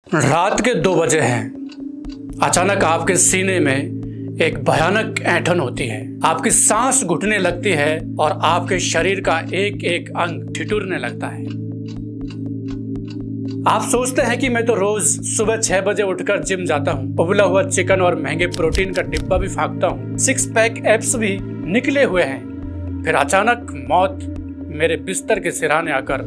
रात के 2 बजे हैं। अचानक आपके सीने में एक भयानक ऐंठन होती है, आपकी सांस घुटने लगती है और आपके शरीर का एक एक अंग ठिठुरने लगता है। आप सोचते हैं कि मैं तो रोज सुबह 6 बजे उठकर जिम जाता हूँ, उबला हुआ चिकन और महंगे प्रोटीन का डिब्बा भी फाँकता हूँ, 6 पैक एब्स भी निकले हुए हैं। फिर अचानक मौत मेरे बिस्तर के सिरहाने आकर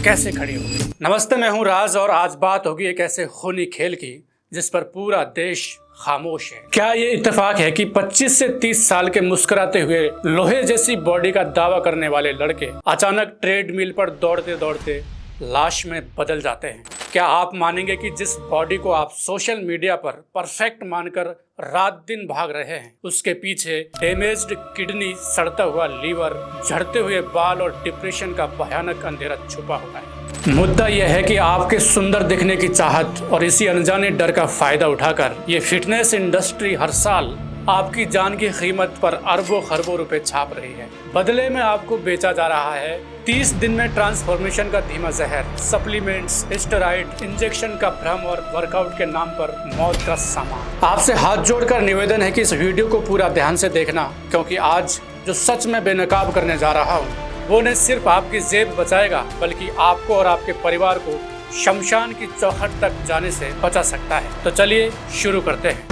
कैसे खड़ी हो गई। नमस्ते, मैं हूँ राज और आज बात होगी एक ऐसे खूनी खेल की जिस पर पूरा देश खामोश है। क्या ये इत्तेफाक है कि 25 से 30 साल के मुस्कुराते हुए लोहे जैसी बॉडी का दावा करने वाले लड़के अचानक ट्रेडमिल पर दौड़ते दौड़ते लाश में बदल जाते हैं? क्या आप मानेंगे कि जिस बॉडी को आप सोशल मीडिया पर परफेक्ट मानकर रात दिन भाग रहे हैं, उसके पीछे डैमेज्ड किडनी, सड़ता हुआ लीवर, झड़ते हुए बाल और डिप्रेशन का भयानक अंधेरा छुपा हुआ है। मुद्दा यह है कि आपके सुंदर दिखने की चाहत और इसी अनजाने डर का फायदा उठाकर ये फिटनेस इंडस्ट्री हर साल आपकी जान की कीमत पर अरबों खरबों रुपए छाप रही है। बदले में आपको बेचा जा रहा है 30 दिन में ट्रांसफॉर्मेशन का धीमा जहर, सप्लीमेंट्स, स्टेरॉइड इंजेक्शन का भ्रम और वर्कआउट के नाम पर मौत का सामान। आपसे हाथ जोड़कर निवेदन है कि इस वीडियो को पूरा ध्यान से देखना, क्योंकि आज जो सच में बेनकाब करने जा रहा हूँ वो न सिर्फ आपकी जेब बचाएगा बल्कि आपको और आपके परिवार को शमशान की चौखट तक जाने से बचा सकता है। तो चलिए शुरू करते हैं।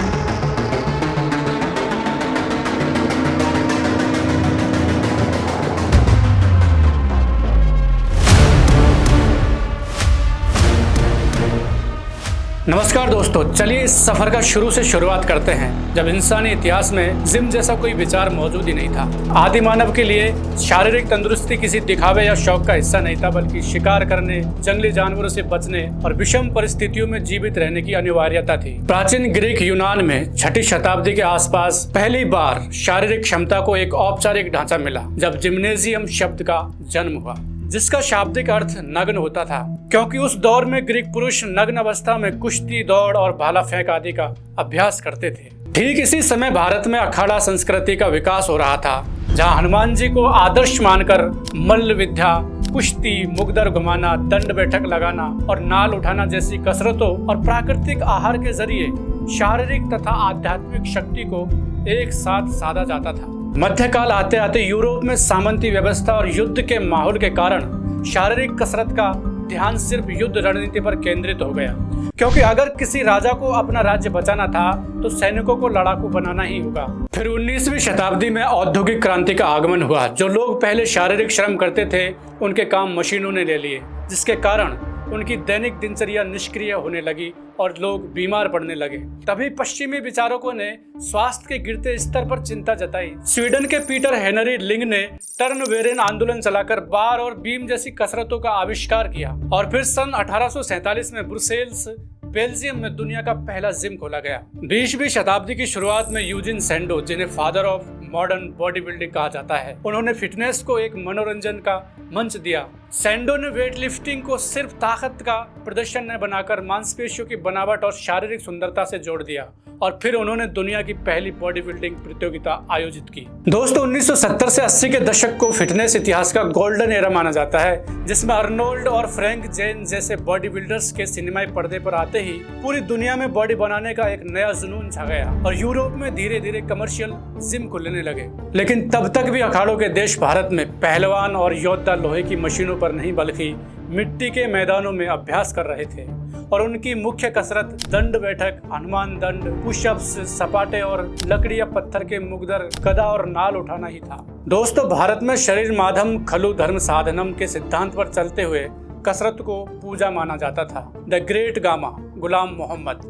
नमस्कार दोस्तों, चलिए इस सफर का शुरू से शुरुआत करते हैं जब इंसानी इतिहास में जिम जैसा कोई विचार मौजूद ही नहीं था। आदि मानव के लिए शारीरिक तंदुरुस्ती किसी दिखावे या शौक का हिस्सा नहीं था, बल्कि शिकार करने, जंगली जानवरों से बचने और विषम परिस्थितियों में जीवित रहने की अनिवार्यता थी। प्राचीन ग्रीक यूनान में 6ठी शताब्दी के आसपास पहली बार शारीरिक क्षमता को एक औपचारिक ढांचा मिला जब जिम्नेजियम शब्द का जन्म हुआ, जिसका शाब्दिक अर्थ नग्न होता था, क्योंकि उस दौर में ग्रीक पुरुष नग्न अवस्था में कुश्ती, दौड़ और भाला फेंक आदि का अभ्यास करते थे। ठीक इसी समय भारत में अखाड़ा संस्कृति का विकास हो रहा था, जहां हनुमान जी को आदर्श मानकर मल्ल विद्या, कुश्ती, मुगदर घुमाना, दंड बैठक लगाना और नाल उठाना जैसी कसरतों और प्राकृतिक आहार के जरिए शारीरिक तथा आध्यात्मिक शक्ति को एक साथ साधा जाता था। मध्यकाल आते आते यूरोप में सामंती व्यवस्था और युद्ध के माहौल के कारण शारीरिक कसरत का ध्यान सिर्फ युद्ध रणनीति पर केंद्रित हो गया, क्योंकि अगर किसी राजा को अपना राज्य बचाना था तो सैनिकों को लड़ाकू बनाना ही होगा। फिर 19वीं शताब्दी में औद्योगिक क्रांति का आगमन हुआ। जो लोग पहले शारीरिक श्रम करते थे उनके काम मशीनों ने ले लिए, जिसके कारण उनकी दैनिक दिनचर्या निष्क्रिय होने लगी और लोग बीमार पड़ने लगे। तभी पश्चिमी विचारकों ने स्वास्थ्य के गिरते स्तर पर चिंता जताई। स्वीडन के पीटर हेनरी लिंग ने टर्नवेरेन आंदोलन चलाकर बार और बीम जैसी कसरतों का आविष्कार किया और फिर सन 1847 में ब्रुसेल्स, बेल्जियम में दुनिया का पहला जिम खोला गया। 20वीं शताब्दी की शुरुआत में यूजिन सैंडो, जिन्हें father of modern body building कहा जाता है, उन्होंने फिटनेस को एक मनोरंजन का मंच दिया। सैंडो ने वेट लिफ्टिंग को सिर्फ ताकत का प्रदर्शन न बनाकर मांसपेशियों की बनावट और शारीरिक सुंदरता से जोड़ दिया और फिर उन्होंने दुनिया की पहली बॉडी बिल्डिंग प्रतियोगिता आयोजित की। दोस्तों, 1970 से 80 के दशक को फिटनेस इतिहास का गोल्डन एरा माना जाता है, जिसमें अर्नोल्ड और फ्रैंक जेन जैसे बॉडी बिल्डर्स के सिनेमाई पर्दे पर आते ही पूरी दुनिया में बॉडी बनाने का एक नया जुनून छा गया और यूरोप में धीरे धीरे कमर्शियल जिम खुलने लगे। लेकिन तब तक भी अखाड़ों के देश भारत में पहलवान और योद्धा लोहे की मशीनों पर नहीं बल्कि मिट्टी के मैदानों में अभ्यास कर रहे थे और उनकी मुख्य कसरत दंड बैठक, हनुमान दंड, पुशअप्स, सपाटे और लकड़ी या पत्थर के मुगदर, गदा और नाल उठाना ही था। दोस्तों, भारत में शरीर माधम खलु धर्म साधनम के सिद्धांत पर चलते हुए कसरत को पूजा माना जाता था। द ग्रेट गामा गुलाम मोहम्मद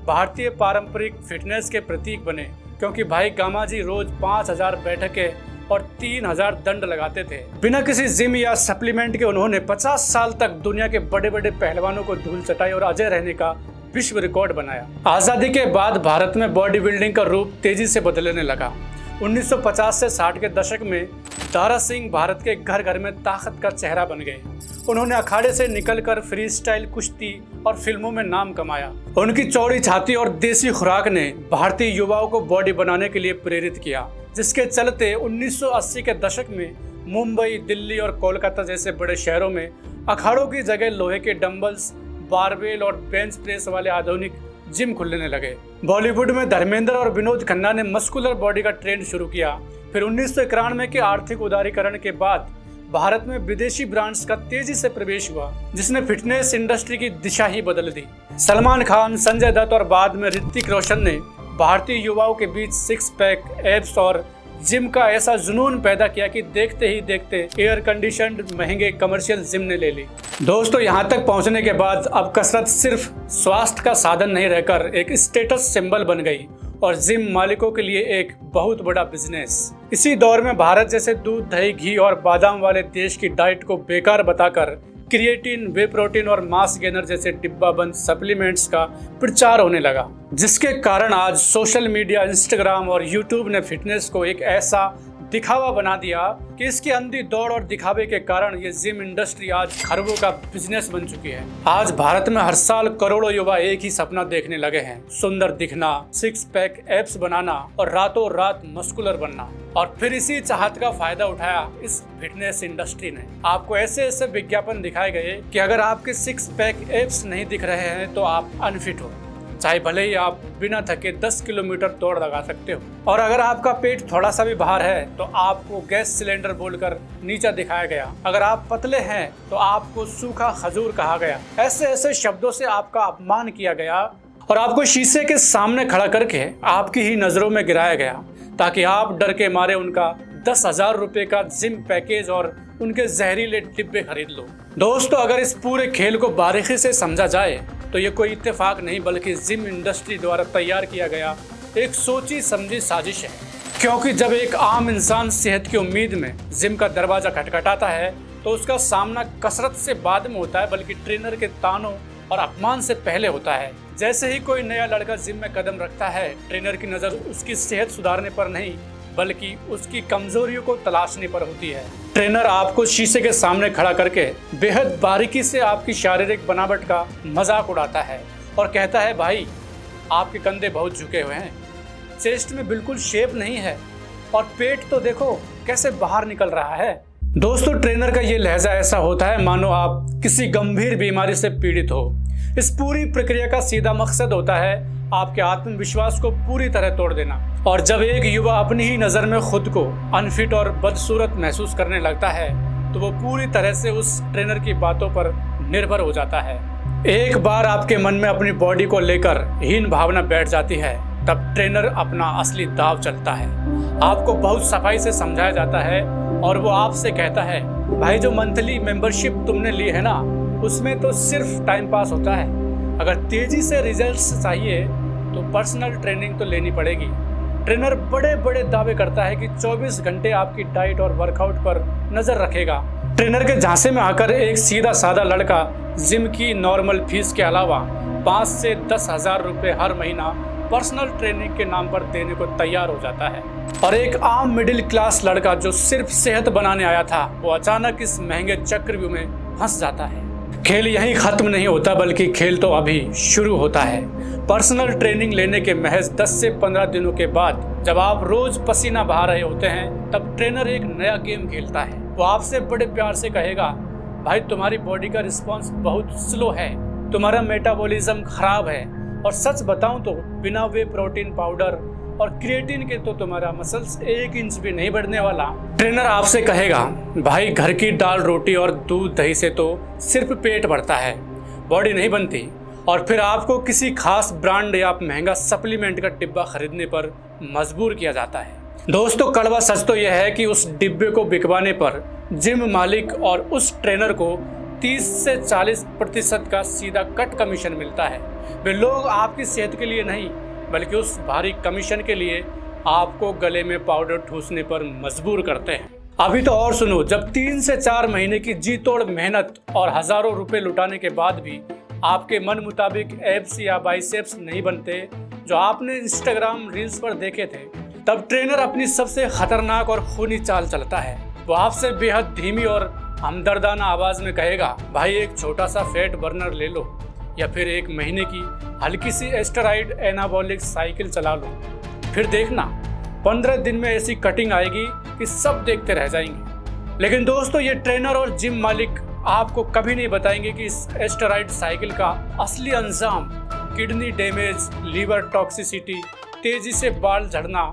भारतीय पारंपरिक फिटनेस के प्रतीक बने, क्योंकि भाई गामा जी रोज 5000 बैठकें और 3000 दंड लगाते थे। बिना किसी जिम या सप्लीमेंट के उन्होंने 50 साल तक दुनिया के बड़े बड़े पहलवानों को धूल चटाई और अजय रहने का विश्व रिकॉर्ड बनाया। आजादी के बाद भारत में बॉडी बिल्डिंग का रूप तेजी से बदलने लगा। 1950 से 60 के दशक में दारा सिंह भारत के घर घर में ताकत का चेहरा बन गए। उन्होंने अखाड़े से निकलकर फ्री स्टाइल कुश्ती और फिल्मों में नाम कमाया। उनकी चौड़ी छाती और देसी खुराक ने भारतीय युवाओं को बॉडी बनाने के लिए प्रेरित किया, जिसके चलते 1980 के दशक में मुंबई, दिल्ली और कोलकाता जैसे बड़े शहरों में अखाड़ों की जगह लोहे के डंबल्स, बारबेल और बेंच प्रेस वाले आधुनिक जिम खुलने लगे। बॉलीवुड में धर्मेंद्र और विनोद खन्ना ने मस्कुलर बॉडी का ट्रेंड शुरू किया। फिर 1991 के आर्थिक उदारीकरण के बाद भारत में विदेशी ब्रांड्स का तेजी से प्रवेश हुआ, जिसने फिटनेस इंडस्ट्री की दिशा ही बदल दी। सलमान खान, संजय दत्त और बाद में ऋतिक रोशन ने भारतीय युवाओं के बीच सिक्स पैक, एब्स और जिम का ऐसा जुनून पैदा किया कि देखते ही देखते एयर कंडीशनड महंगे कमर्शियल जिम ने ले ली। दोस्तों, यहाँ तक पहुँचने के बाद अब कसरत सिर्फ स्वास्थ्य का साधन नहीं रहकर एक स्टेटस सिंबल बन गई और जिम मालिकों के लिए एक बहुत बड़ा बिजनेस। इसी दौर में भारत जैसे दूध, दही, घी और बादाम वाले देश की डाइट को बेकार बताकर क्रिएटिन, वे प्रोटीन और मास गेनर जैसे डिब्बाबंद सप्लीमेंट्स का प्रचार होने लगा, जिसके कारण आज सोशल मीडिया, इंस्टाग्राम और यूट्यूब ने फिटनेस को एक ऐसा दिखावा बना दिया कि इसकी अंधी दौड़ और दिखावे के कारण ये जिम इंडस्ट्री आज खरबों का बिजनेस बन चुकी है। आज भारत में हर साल करोड़ों युवा एक ही सपना देखने लगे हैं, सुंदर दिखना, सिक्स पैक, एब्स बनाना और रातों रात मस्कुलर बनना। और फिर इसी चाहत का फायदा उठाया इस फिटनेस इंडस्ट्री ने। आपको ऐसे ऐसे विज्ञापन दिखाए गए कि अगर आपके सिक्स पैक, एब्स नहीं दिख रहे हैं तो आप अनफिट हो, चाहे भले ही आप बिना थके 10 किलोमीटर दौड़ लगा सकते हो। और अगर आपका पेट थोड़ा सा भी बाहर है तो आपको गैस सिलेंडर बोलकर नीचा दिखाया गया। अगर आप पतले हैं तो आपको सूखा खजूर कहा गया। ऐसे ऐसे शब्दों से आपका अपमान किया गया और आपको शीशे के सामने खड़ा करके आपकी ही नजरों में गिराया गया, ताकि आप डर के मारे उनका 10,000 रुपए का जिम पैकेज और उनके जहरीले डिब्बे खरीद लो। दोस्तों, अगर इस पूरे खेल को बारीकी से समझा जाए तो ये कोई इत्तेफाक नहीं बल्कि जिम इंडस्ट्री द्वारा तैयार किया गया एक सोची समझी साजिश है। क्योंकि जब एक आम इंसान सेहत की उम्मीद में जिम का दरवाजा खटखटाता है तो उसका सामना कसरत से बाद में होता है, बल्कि ट्रेनर के तानों और अपमान से पहले होता है। जैसे ही कोई नया लड़का जिम में कदम रखता है, ट्रेनर की नज़र उसकी सेहत सुधारने पर नहीं बल्कि उसकी कमजोरियों को तलाशने पर होती है। ट्रेनर आपको शीशे के सामने खड़ा करके बेहद बारीकी से आपकी शारीरिक बनावट का मजाक उड़ाता है और कहता है, भाई आपके कंधे बहुत झुके हुए हैं, चेस्ट में बिल्कुल शेप नहीं है और पेट तो देखो कैसे बाहर निकल रहा है। दोस्तों, ट्रेनर का ये लहजा ऐसा होता है मानो आप किसी गंभीर बीमारी से पीड़ित हो। इस पूरी प्रक्रिया का सीधा मकसद होता है आपके आत्मविश्वास को पूरी तरह तोड़ देना। और जब एक युवा अपनी ही नज़र में खुद को अनफिट और बदसूरत महसूस करने लगता है तो वो पूरी तरह से उस ट्रेनर की बातों पर निर्भर हो जाता है। एक बार आपके मन में अपनी बॉडी को लेकर हीन भावना बैठ जाती है, तब ट्रेनर अपना असली दाव चलता है। आपको बहुत सफाई से समझाया जाता है और वो आपसे कहता है, भाई जो मंथली मेंबरशिप तुमने ली है ना, उसमें तो सिर्फ टाइम पास होता है। अगर तेजी से रिजल्ट्स चाहिए तो पर्सनल ट्रेनिंग तो लेनी पड़ेगी। ट्रेनर बड़े बड़े दावे करता है कि 24 घंटे आपकी डाइट और वर्कआउट पर नजर रखेगा। ट्रेनर के झांसे में आकर एक सीधा साधा लड़का जिम की नॉर्मल फीस के अलावा 5 से 10,000 रुपये हर महीना पर्सनल ट्रेनिंग के नाम पर देने को तैयार हो जाता है। और एक आम मिडिल क्लास लड़का जो सिर्फ सेहत बनाने आया था, वो अचानक इस महंगे चक्रव्यूह में फंस जाता है। खेल यहीं खत्म नहीं होता बल्कि खेल तो अभी शुरू होता है। पर्सनल ट्रेनिंग लेने के महज 10 से 15 दिनों के बाद जब आप रोज पसीना बहा रहे होते हैं, तब ट्रेनर एक नया गेम खेलता है। वो आपसे बड़े प्यार से कहेगा, भाई तुम्हारी बॉडी का रिस्पॉन्स बहुत स्लो है, तुम्हारा मेटाबॉलिज्म खराब है और सच बताऊं तो बिना वे प्रोटीन पाउडर और क्रिएटिन के तो तुम्हारा मसल्स 1 इंच भी नहीं बढ़ने वाला। ट्रेनर आपसे कहेगा, भाई घर की दाल, रोटी और दूध, दही से तो सिर्फ पेट भरता है, बॉडी नहीं बनती। और फिर आपको किसी खास ब्रांड या महंगा सप्लीमेंट का डिब्बा खरीदने पर मजबूर किया जाता है। दोस्तों, कड़वा सच तो यह है कि उस डिब्बे को बिकवाने पर जिम मालिक और उस ट्रेनर को 30 से 40% का सीधा कट कमीशन मिलता है। वे लोग आपकी सेहत के लिए नहीं बल्कि उस भारी कमीशन के लिए आपको गले में पाउडर ठूसने पर मजबूर करते हैं। अभी तो और सुनो, जब 3 से 4 महीने की जी तोड़ मेहनत और हजारों रुपए लुटाने के बाद भी आपके मन मुताबिक एब्स या बाइसेप्स नहीं बनते जो आपने इंस्टाग्राम रील्स पर देखे थे, तब ट्रेनर अपनी सबसे खतरनाक और खूनी चाल चलता है। वो आपसे बेहद धीमी और हमदर्दाना आवाज में कहेगा, भाई एक छोटा सा फैट बर्नर ले लो या फिर 1 महीने की हल्की सी एस्टेरॉइड एनाबॉलिक साइकिल चला लो, फिर देखना 15 दिन में ऐसी कटिंग आएगी कि सब देखते रह जाएंगे। लेकिन दोस्तों, ये ट्रेनर और जिम मालिक आपको कभी नहीं बताएंगे कि इस एस्टेरॉयड साइकिल का असली अंजाम किडनी डैमेज, लीवर टॉक्सिसिटी, तेजी से बाल झड़ना,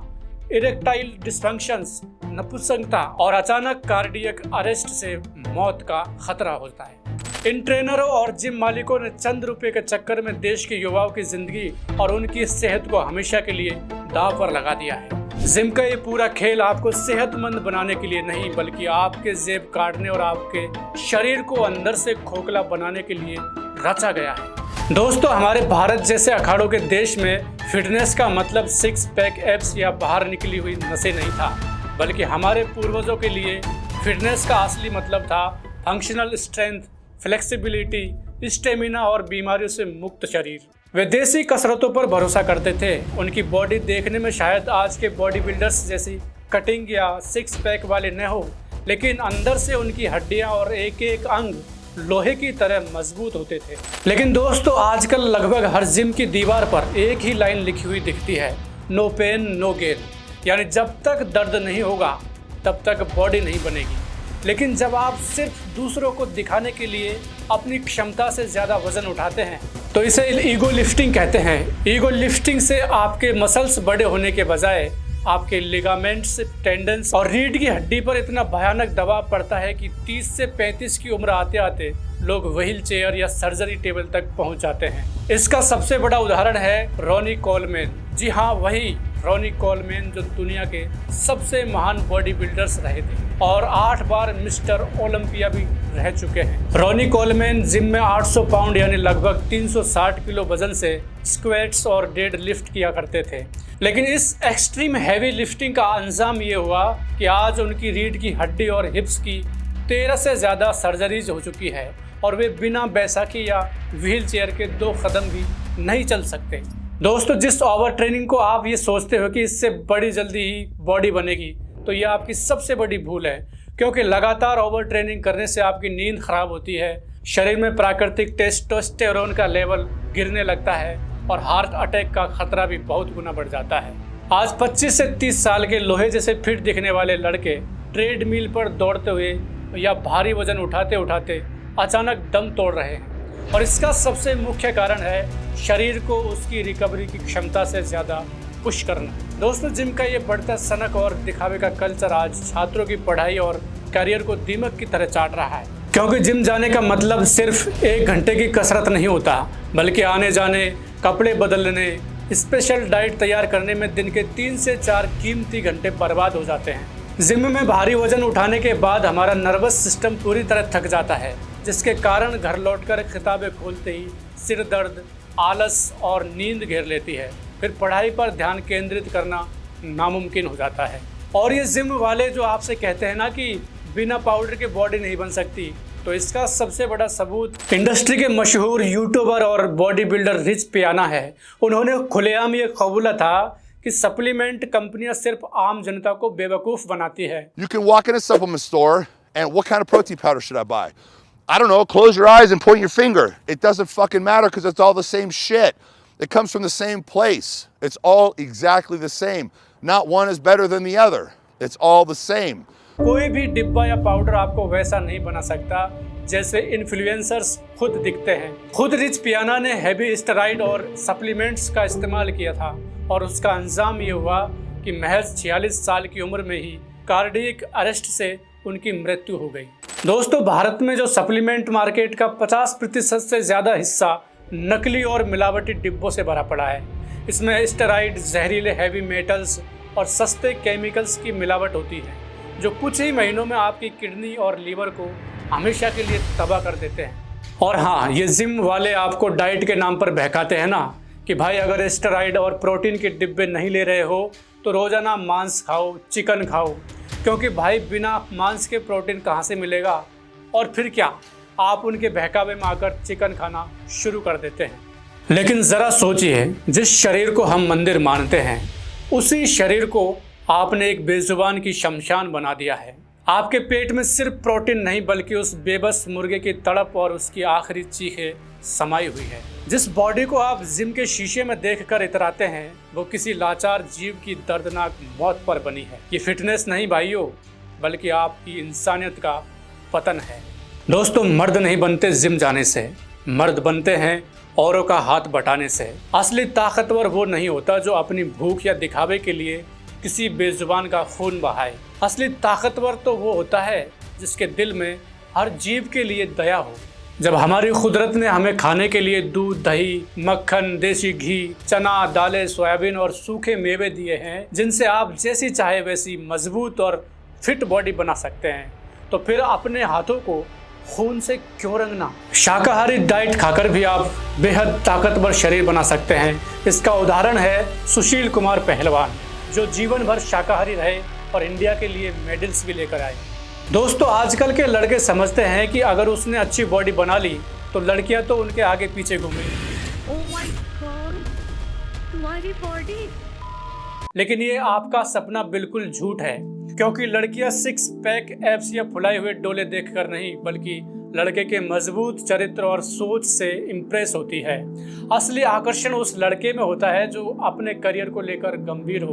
इरेक्टाइल डिस्फंक्शंस, नपुंसकता और अचानक कार्डियक अरेस्ट से मौत का खतरा होता है। इन ट्रेनरों और जिम मालिकों ने चंद रुपए के चक्कर में देश के युवाओं की जिंदगी और उनकी सेहत को हमेशा के लिए दांव पर लगा दिया है। जिम का ये पूरा खेल आपको सेहतमंद बनाने के लिए नहीं, बल्कि आपके जेब काटने और आपके शरीर को अंदर से खोखला बनाने के लिए रचा गया है। दोस्तों, हमारे भारत जैसे अखाड़ों के देश में फिटनेस का मतलब सिक्स पैक एब्स या बाहर निकली हुई नसें नहीं था, बल्कि हमारे पूर्वजों के लिए फिटनेस का असली मतलब था फंक्शनल स्ट्रेंथ, फ्लेक्सिबिलिटी, स्टेमिना और बीमारियों से मुक्त शरीर। वे देसी कसरतों पर भरोसा करते थे। उनकी बॉडी देखने में शायद आज के बॉडी बिल्डर्स जैसी कटिंग या सिक्स पैक वाले न हो, लेकिन अंदर से उनकी हड्डियां और एक एक अंग लोहे की तरह मजबूत होते थे। लेकिन दोस्तों, आजकल लगभग हर जिम की दीवार पर एक ही लाइन लिखी हुई दिखती है, नो पेन नो गेन, यानी जब तक दर्द नहीं होगा तब तक बॉडी नहीं बनेगी। लेकिन जब आप सिर्फ दूसरों को दिखाने के लिए अपनी क्षमता से ज़्यादा वजन उठाते हैं तो इसे ईगो लिफ्टिंग कहते हैं। ईगो लिफ्टिंग से आपके मसल्स बड़े होने के बजाय आपके लिगामेंट्स, टेंडन्स और रीढ़ की हड्डी पर इतना भयानक दबाव पड़ता है कि 30 से 35 की उम्र आते आते लोग व्हील चेयर या सर्जरी टेबल तक पहुंच जाते हैं। इसका सबसे बड़ा उदाहरण है रॉनी कोलमैन। जी हाँ, वही रॉनी कोलमैन जो दुनिया के सबसे महान बॉडी बिल्डर्स रहे थे और 8 बार मिस्टर ओलंपिया भी रह चुके हैं। रॉनी कोलमैन जिम में 800 पाउंड यानी लगभग 360 किलो वजन से स्क्वैट्स और डेड लिफ्ट किया करते थे। लेकिन इस एक्सट्रीम हैवी लिफ्टिंग का अंजाम ये हुआ कि आज उनकी रीढ़ की हड्डी और हिप्स की 13 से ज़्यादा सर्जरीज हो चुकी है और वे बिना बैसाखी या व्हील चेयर के 2 कदम भी नहीं चल सकते। दोस्तों, जिस ओवर ट्रेनिंग को आप ये सोचते हो कि इससे बड़ी जल्दी ही बॉडी बनेगी, तो ये आपकी सबसे बड़ी भूल है, क्योंकि लगातार ओवर ट्रेनिंग करने से आपकी नींद खराब होती है, शरीर में प्राकृतिक टेस्टोस्टेरोन का लेवल गिरने लगता है और हार्ट अटैक का खतरा भी बहुत गुना बढ़ जाता है। आज 25 से 30 साल के लोहे जैसे फिट दिखने वाले लड़के ट्रेडमिल पर दौड़ते हुए या भारी वजन उठाते उठाते अचानक दम तोड़ रहे हैं, और इसका सबसे मुख्य कारण है शरीर को उसकी रिकवरी की क्षमता से ज़्यादा पुश करना। दोस्तों, जिम का ये बढ़ता सनक और दिखावे का कल्चर आज छात्रों की पढ़ाई और करियर को दीमक की तरह चाट रहा है, क्योंकि जिम जाने का मतलब सिर्फ 1 घंटे की कसरत नहीं होता, बल्कि आने जाने, कपड़े बदलने, स्पेशल डाइट तैयार करने में दिन के 3 से 4 कीमती घंटे बर्बाद हो जाते हैं। जिम में भारी वजन उठाने के बाद हमारा नर्वस सिस्टम पूरी तरह थक जाता है, जिसके कारण घर लौटकर किताबें खोलते ही सिर दर्द, आलस और नींद घेर लेती है। फिर पढ़ाई पर ध्यान केंद्रित करना नामुमकिन हो जाता है। और ये जिम वाले जो आपसे कहते हैं ना कि बिना पाउडर के बॉडी नहीं बन सकती, तो इसका सबसे बड़ा सबूत इंडस्ट्री के मशहूर यूट्यूबर और बॉडी बिल्डर रिच पियाना है। उन्होंने खुलेआम ये कबूला था कि सप्लीमेंट कंपनियां सिर्फ आम जनता को बेवकूफ़ बनाती है। You can walk in a supplement store and what kind of protein powder should I buy? I don't know, close your eyes and point your finger. It doesn't fucking matter because it's all the same shit. It comes from the same place. It's all exactly the same. Not one is better than the other. It's all the same. कोई भी डिब्बा या powder आपको वैसा नहीं बना सकता जैसे इन्फ्लुएंसर्स खुद दिखते हैं। खुद रिच पियाना ने हैवी स्टेरॉइड और सप्लीमेंट्स का इस्तेमाल किया था और उसका अंजाम ये हुआ कि महज 46 साल की उम्र में ही कार्डियक अरेस्ट से उनकी मृत्यु हो गई। दोस्तों, भारत में जो सप्लीमेंट मार्केट का 50% से ज़्यादा हिस्सा नकली और मिलावटी डिब्बों से भरा पड़ा है। इसमें स्टेरॉइड, जहरीले हैवी मेटल्स और सस्ते केमिकल्स की मिलावट होती है, जो कुछ ही महीनों में आपकी किडनी और लीवर को हमेशा के लिए तबाह कर देते हैं। और हाँ, ये जिम वाले आपको डाइट के नाम पर बहकाते हैं ना कि भाई अगर स्टेरॉइड और प्रोटीन के डिब्बे नहीं ले रहे हो तो रोज़ाना मांस खाओ, चिकन खाओ, क्योंकि भाई बिना मांस के प्रोटीन कहाँ से मिलेगा। और फिर क्या, आप उनके बहकावे में आकर चिकन खाना शुरू कर देते हैं। लेकिन ज़रा सोचिए, जिस शरीर को हम मंदिर मानते हैं उसी शरीर को आपने एक बेजुबान की शमशान बना दिया है। आपके पेट में सिर्फ प्रोटीन नहीं बल्कि उस बेबस मुर्गे की तड़प और उसकी आखिरी चीखें समाई हुई है। जिस बॉडी को आप जिम के शीशे में देखकर इतराते हैं वो किसी लाचार जीव की दर्दनाक मौत पर बनी है। ये फिटनेस नहीं भाइयों, बल्कि आपकी इंसानियत का पतन है। दोस्तों, मर्द नहीं बनते जिम जाने से, मर्द बनते हैं औरों का हाथ बटाने से। असली ताकतवर वो नहीं होता जो अपनी भूख या दिखावे के लिए किसी बेजुबान का खून बहाए। असली ताकतवर तो वो होता है जिसके दिल में हर जीव के लिए दया हो। जब हमारी कुदरत ने हमें खाने के लिए दूध, दही, मक्खन, देसी घी, चना, दालें, सोयाबीन और सूखे मेवे दिए हैं जिनसे आप जैसी चाहे वैसी मजबूत और फिट बॉडी बना सकते हैं, तो फिर अपने हाथों को खून से क्यों रंगना। शाकाहारी डाइट खाकर भी आप बेहद ताकतवर शरीर बना सकते हैं। इसका उदाहरण है सुशील कुमार पहलवान, जो जीवन भर शाकाहारी रहे और इंडिया के लिए मेडल्स भी लेकर आए। दोस्तों, आजकल के लड़के समझते हैं कि अगर उसने अच्छी बॉडी बना ली तो लड़कियां तो उनके आगे पीछे घूमेंगी। ओह माय गॉड, तुम्हारी बॉडी। लेकिन ये आपका सपना बिल्कुल झूठ है, क्योंकि लड़कियां सिक्स पैक एब्स या फुलाए हुए डोले देखकर नहीं, बल्कि लड़के के मजबूत चरित्र और सोच से इम्प्रेस होती है। असली आकर्षण उस लड़के में होता है जो अपने करियर को लेकर गंभीर हो,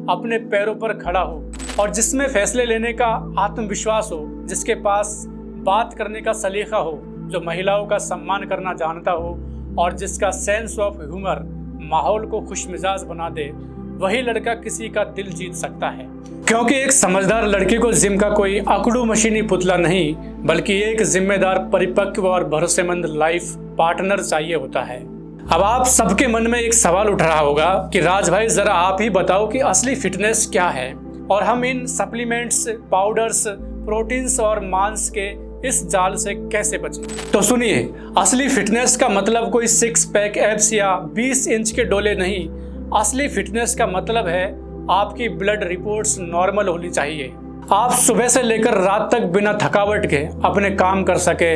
अपने पैरों पर खड़ा हो और जिसमें फैसले लेने का आत्मविश्वास हो, जिसके पास बात करने का सलीका हो, जो महिलाओं का सम्मान करना जानता हो और जिसका सेंस ऑफ ह्यूमर माहौल को खुशमिजाज बना दे। वही लड़का किसी का दिल जीत सकता है, क्योंकि एक समझदार लड़की को जिम का कोई अकड़ू मशीनी पुतला नहीं, बल्कि एक जिम्मेदार, परिपक्व और भरोसेमंद लाइफ पार्टनर चाहिए होता है। अब आप सबके मन में एक सवाल उठ रहा होगा कि राज भाई, जरा आप ही बताओ कि असली फिटनेस क्या है और हम इन सप्लीमेंट्स, पाउडर्स, प्रोटीन्स और मांस के इस जाल से कैसे बचें। तो सुनिए, असली फिटनेस का मतलब कोई सिक्स पैक एब्स या 20 इंच के डोले नहीं। असली फिटनेस का मतलब है आपकी ब्लड रिपोर्ट्स नॉर्मल होनी चाहिए। आप सुबह से लेकर रात तक बिना थकावट के अपने काम कर सके,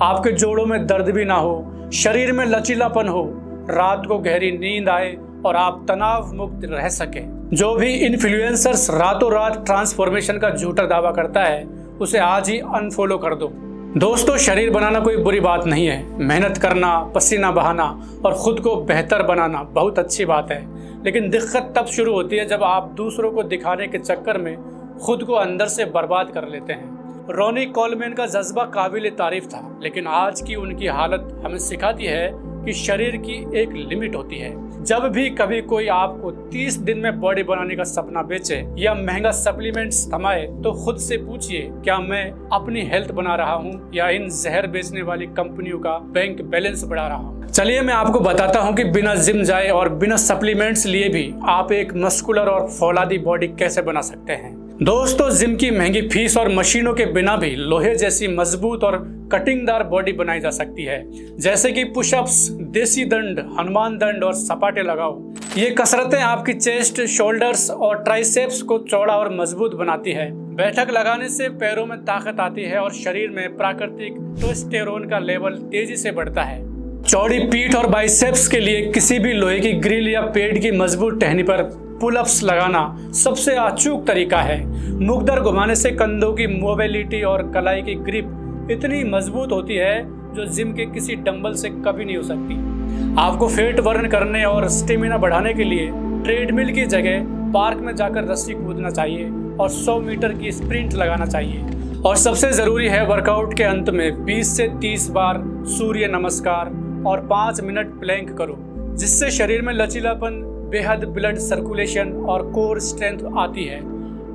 आपके जोड़ों में दर्द भी ना हो, शरीर में लचीलापन हो, रात को गहरी नींद आए और आप तनाव मुक्त रह सके। जो भी इन्फ्लुएंसर्स रातों रात ट्रांसफॉर्मेशन का झूठा दावा करता है, उसे आज ही अनफॉलो कर दो। दोस्तों, शरीर बनाना कोई बुरी बात नहीं है। मेहनत करना, पसीना बहाना और खुद को बेहतर बनाना बहुत अच्छी बात है, लेकिन दिक्कत तब शुरू होती है जब आप दूसरों को दिखाने के चक्कर में खुद को अंदर से बर्बाद कर लेते हैं। रोनी कोलमैन का जज्बा काबिल तारीफ था, लेकिन आज की उनकी हालत हमें सिखाती है कि शरीर की एक लिमिट होती है। जब भी कभी कोई आपको 30 दिन में बॉडी बनाने का सपना बेचे या महंगा सप्लीमेंट्स थमाए, तो खुद से पूछिए, क्या मैं अपनी हेल्थ बना रहा हूँ या इन जहर बेचने वाली कंपनियों का बैंक बैलेंस बढ़ा रहा हूँ। चलिए मैं आपको बताता हूँ कि बिना जिम जाए और बिना सप्लीमेंट्स लिए भी आप एक मस्कुलर और फौलादी बॉडी कैसे बना सकते हैं। दोस्तों, जिम की महंगी फीस और मशीनों के बिना भी लोहे जैसी मजबूत और कटिंगदार बॉडी बनाई जा सकती है, जैसे कि पुशअप्स, देसी दंड, हनुमान दंड और सपाटे लगाओ। ये कसरतें आपकी चेस्ट, शोल्डर्स और ट्राइसेप्स को चौड़ा और मजबूत बनाती है। बैठक लगाने से पैरों में ताकत आती है और शरीर में प्राकृतिक टेस्टोस्टेरोन का लेवल तेजी से बढ़ता है। चौड़ी पीठ और बाइसेप्स के लिए किसी भी लोहे की ग्रिल या पेड़ की मजबूत टहनी पर पुलअप्स लगाना सबसे अचूक तरीका है। मुख दर घुमाने से कंधों की मोबिलिटी और कलाई की ग्रिप इतनी मजबूत होती है जो जिम के किसी डंबल से कभी नहीं हो सकती। आपको फैट बर्न करने और स्टेमिना बढ़ाने के लिए ट्रेडमिल की जगह पार्क में जाकर रस्सी कूदना चाहिए और 100 मीटर की स्प्रिंट लगाना चाहिए। और सबसे ज़रूरी है, वर्कआउट के अंत में 20 से 30 बार सूर्य नमस्कार और 5 मिनट प्लैंक करो, जिससे शरीर में लचीलापन, बेहद ब्लड सर्कुलेशन और कोर स्ट्रेंथ आती है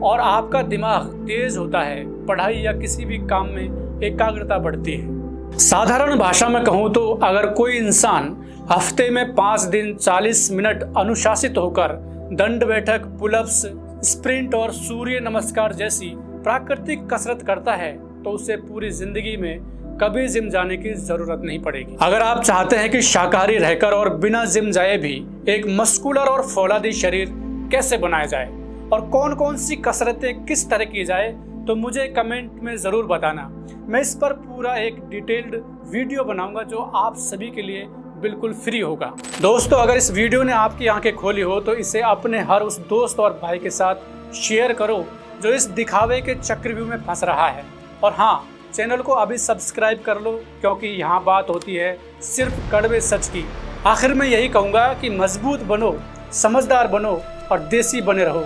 और आपका दिमाग तेज होता है। पढ़ाई या किसी भी काम में एकाग्रता बढ़ती है। साधारण भाषा में कहूँ तो अगर कोई इंसान हफ्ते में 5 दिन 40 मिनट अनुशासित होकर दंड बैठक, पुलअप्स, स्प्रिंट और सूर्य नमस्कार जैसी प्राकृतिक कसरत करता है, तो उसे पूरी जिंदगी में कभी जिम जाने की जरूरत नहीं पड़ेगी। अगर आप चाहते हैं कि शाकाहारी रहकर और बिना जिम जाए भी एक मस्कुलर और फौलादी शरीर कैसे बनाया जाए और कौन कौन सी कसरतें किस तरह की जाए, तो मुझे कमेंट में ज़रूर बताना। मैं इस पर पूरा एक डिटेल्ड वीडियो बनाऊंगा जो आप सभी के लिए बिल्कुल फ्री होगा। दोस्तों, अगर इस वीडियो ने आपकी आंखें खोली हो तो इसे अपने हर उस दोस्त और भाई के साथ शेयर करो जो इस दिखावे के चक्रव्यूह में फंस रहा है। और हाँ, चैनल को अभी सब्सक्राइब कर लो, क्योंकि यहाँ बात होती है सिर्फ कड़वे सच की। आखिर में यही कहूँगा कि मजबूत बनो, समझदार बनो और देसी बने रहो।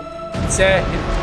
जय हिंद।